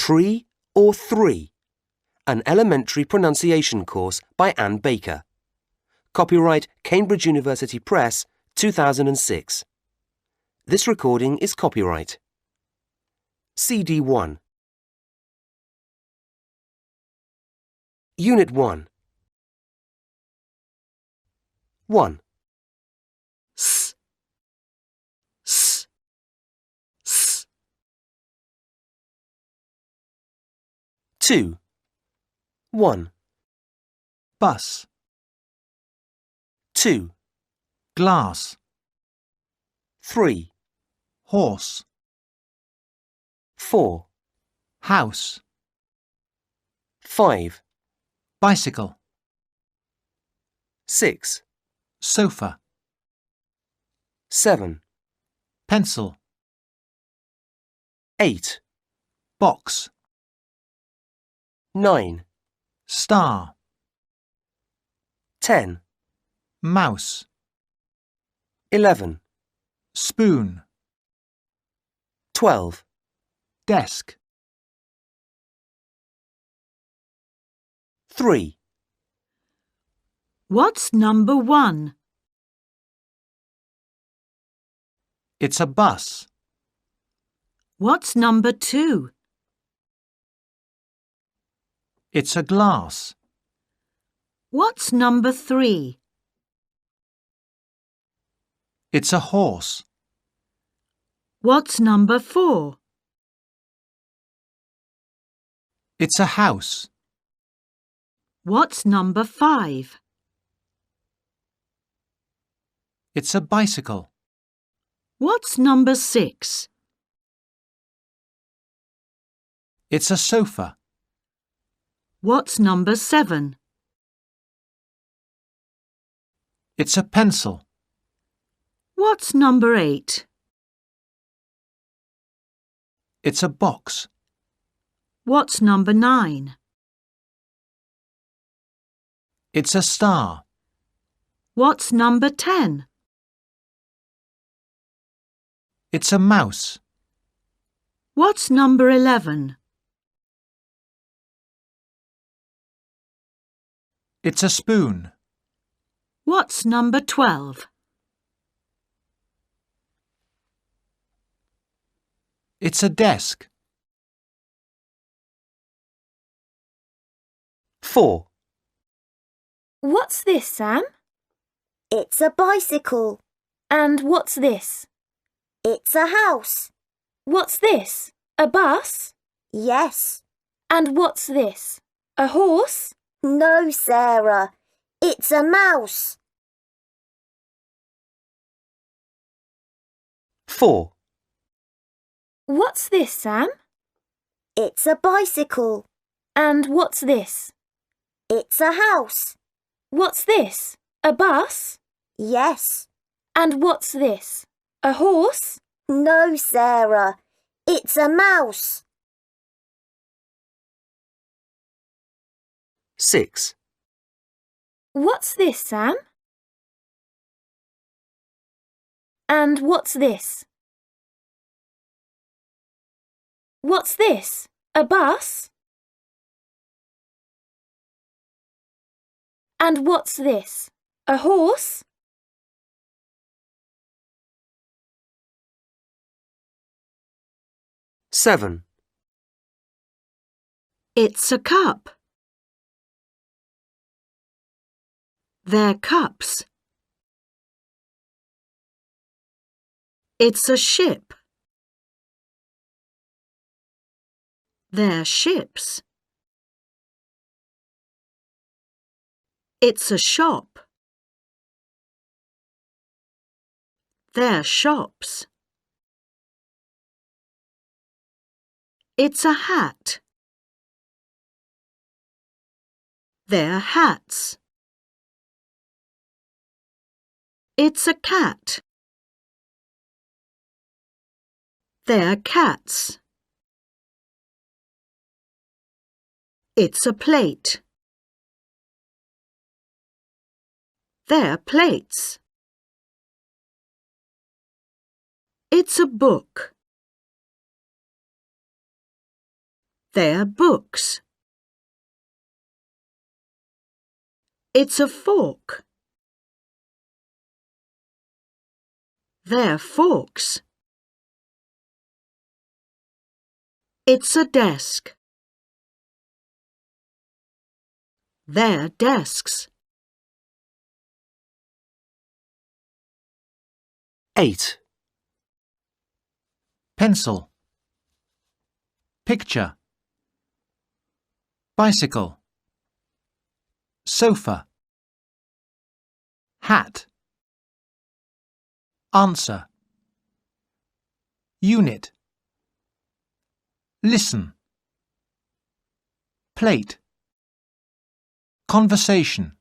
Tree or three? An elementary pronunciation course by Anne Baker. Copyright Cambridge University Press, 2006. This recording is copyright. CD 1. Unit 1. 1. S. S. S. 2. 1. Bus, 2. glass, 3. horse, 4. house, 5. bicycle, 6. sofa, 7. pencil, 8. box, 9. star, 10. mouse, 11. spoon, 12. desk, 3. What's number 1? it's a bus, What's number 2? it's a glass, What's number 3? it's a horse, What's number 4? it's a house, What's number 5? it's a bicycle, What's number 6? it's a sofa, What's number 7? it's a pencil, What's number 8? it's a box, What's number 9? it's a star, What's number 10? it's a mouse, What's number 11? it's a spoon, What's number 12? it's a desk, 4. What's this, Sam? It's a bicycle. And what's this? It's a house. What's this? A bus? Yes. And what's this? A horse? No, Sarah. It's a mouse. 4. What's this, Sam? It's a bicycle. And what's this? It's a house. What's this? A bus? Yes. And what's this? A horse? No, Sarah. It's a mouse. 6. What's this, Sam? And what's this? What's this? A bus? And what's this? A horse? Seven. It's a cup. They're cups. It's a ship. They're ships. It's a shop. They're shops. It's a hat. They're hats. It's a cat. They're cats. It's a plate. They're plates. It's a book. They're books. It's a fork. They're forks. It's a desk. They're desks. 8. Pencil. Picture. Bicycle. Sofa. Hat. Answer. Unit. Listen. Plate. Conversation.